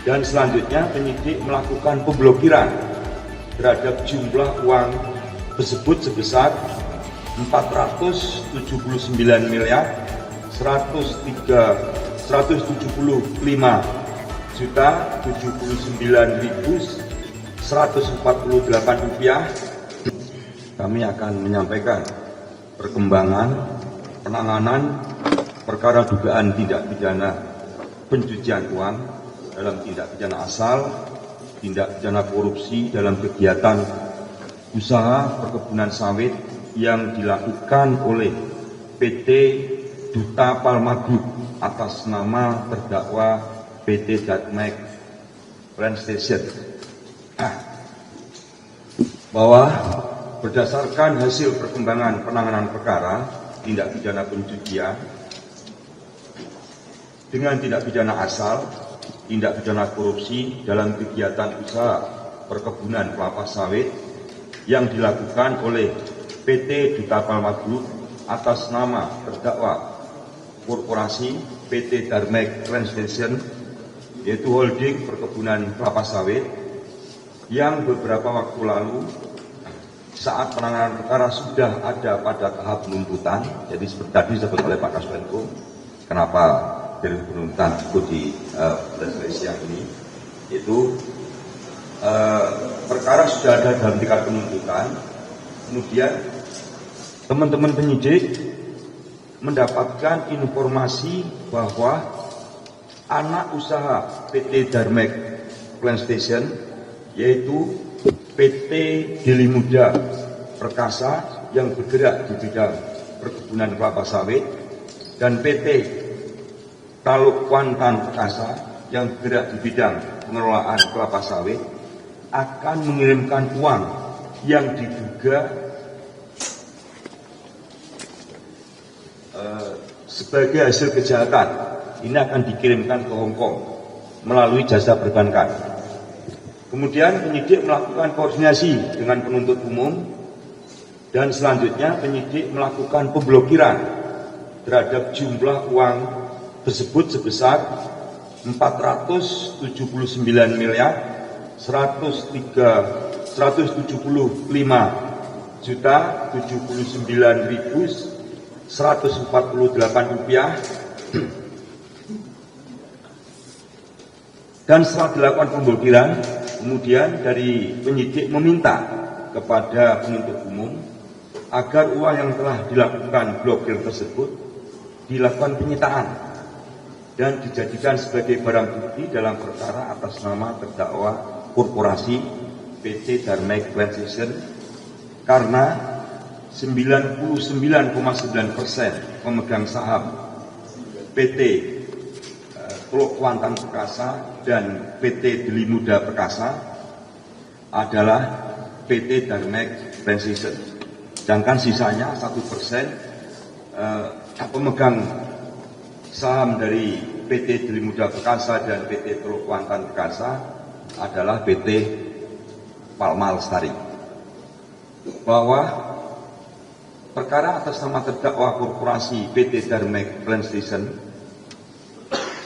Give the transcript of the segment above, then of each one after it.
Dan selanjutnya penyidik melakukan pemblokiran terhadap jumlah uang tersebut sebesar 479 miliar 179.148 rupiah. Kami akan menyampaikan perkembangan penanganan perkara dugaan tindak pidana pencucian uang dalam tindak pidana asal, tindak pidana korupsi dalam kegiatan usaha perkebunan sawit yang dilakukan oleh PT Duta Palma Group atas nama terdakwa PT Darmex Plant Station. Bahwa berdasarkan hasil perkembangan penanganan perkara tindak pidana pencucian dengan tindak pidana asal, tindak pidana korupsi dalam kegiatan usaha perkebunan kelapa sawit yang dilakukan oleh PT Duta Palma Group atas nama terdakwa korporasi PT Darmex Plant Station, yaitu holding perkebunan kelapa sawit, yang beberapa waktu lalu saat penanganan perkara sudah ada pada tahap penuntutan. Jadi seperti tadi disebut oleh Pak Kasmenko, kenapa dari penuntutan ikut di yang ini, itu perkara sudah ada dalam tingkat penuntutan. Kemudian teman-teman penyidik mendapatkan informasi bahwa anak usaha PT Darmex Plant Station, yaitu PT Deli Muda Perkasa yang bergerak di bidang perkebunan kelapa sawit, dan PT Taluk Kuantan Perkasa yang bergerak di bidang pengelolaan kelapa sawit, akan mengirimkan uang yang diduga sebagai hasil kejahatan. Ini akan dikirimkan ke Hong Kong melalui jasa perbankan. Kemudian penyidik melakukan koordinasi dengan penuntut umum, dan selanjutnya penyidik melakukan pemblokiran terhadap jumlah uang tersebut sebesar 479 miliar 175.179.148 rupiah. Dan setelah dilakukan pemblokiran, kemudian dari penyidik meminta kepada penuntut umum agar uang yang telah dilakukan blokir tersebut dilakukan penyitaan dan dijadikan sebagai barang bukti dalam perkara atas nama terdakwa korporasi PT Darmex Plant Station, karena 99,9% pemegang saham PT Taluk Kuantan Perkasa dan PT Deli Muda Perkasa adalah PT Darmex Plant Station. Sedangkan sisanya 1% pemegang saham dari PT Deli Muda Perkasa dan PT Taluk Kuantan Perkasa adalah PT Palma Lestari. Bahwa perkara atas nama terdakwa korporasi PT Darmex Plant Station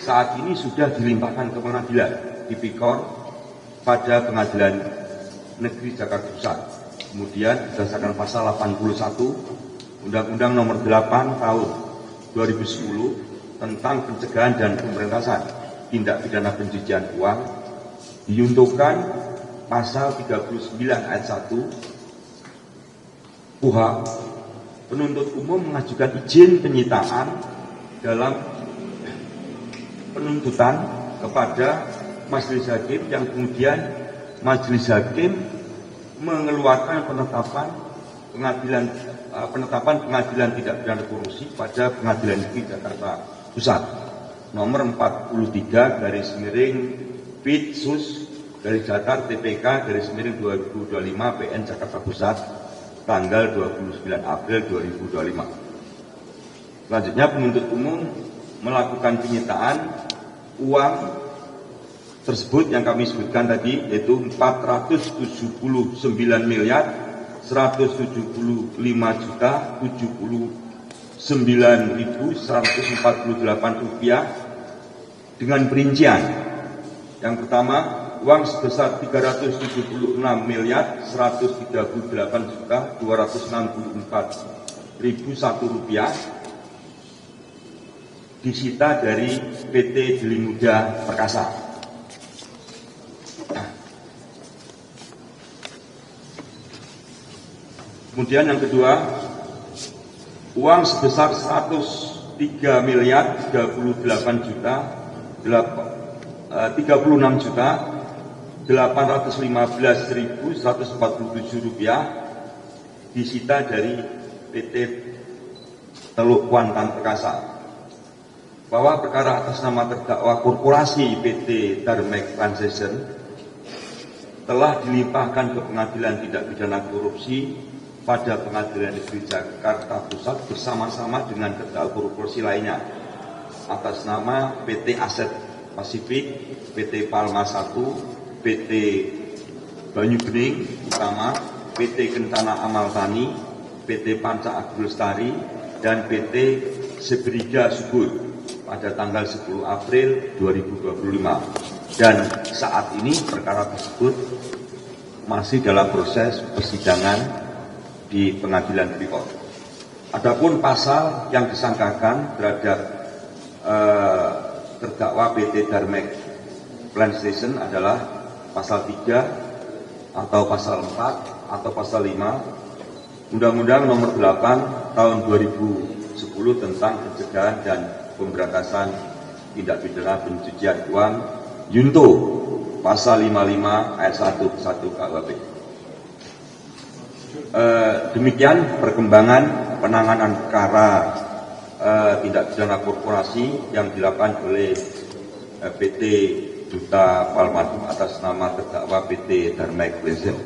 saat ini sudah dilimpahkan ke pengadilan Tipikor pada Pengadilan Negeri Jakarta Pusat. Kemudian berdasarkan pasal 81 Undang-Undang Nomor 8 Tahun 2010 tentang pencegahan dan pemberantasan tindak pidana pencucian uang, diuntukkan pasal 39 ayat 1 KUHP, penuntut umum mengajukan izin penyitaan dalam penuntutan kepada majelis hakim, yang kemudian majelis hakim mengeluarkan penetapan pengadilan tidak pidana korupsi pada Pengadilan Negeri Jakarta Pusat nomor 43 /Pitsus /Jakarta TPK /2025 PN Jakarta Pusat tanggal 29 April 2025. Selanjutnya penuntut umum melakukan penyitaan uang tersebut yang kami sebutkan tadi, yaitu 479.179.148 rupiah, dengan perincian Yang pertama, uang sebesar 376.138.264.001 rupiah disita dari PT Deli Muda Perkasa. Kemudian yang kedua, uang sebesar 36.815.147 rupiah disita dari PT Teluk Kuantan Perkasa. Bahwa perkara atas nama terdakwa korporasi PT Darmex Transition telah dilimpahkan ke Pengadilan Tindak Pidana Korupsi pada Pengadilan Negeri Jakarta Pusat bersama-sama dengan terdakwa korupsi lainnya atas nama PT Aset Pasifik, PT Palma 1, PT Banyu Bening Utama, PT Kentana Amal Tani, PT Panca Agro Lestari, dan PT Sebriga Subur pada tanggal 10 April 2025. Dan saat ini perkara tersebut masih dalam proses persidangan di Pengadilan Tipikor. Adapun pasal yang disangkakan terhadap terdakwa PT Darmex Transition adalah pasal 3 atau pasal 4 atau pasal 5 Undang-Undang Nomor 8 Tahun 2010 tentang pencegahan dan pemberantasan tindak pidana pencucian uang Junto pasal 55 ayat 1 KUHP. Demikian perkembangan penanganan perkara tindak pidana korporasi yang dilakukan oleh PT Duta Palma atas nama terdakwa PT Darmex Transition.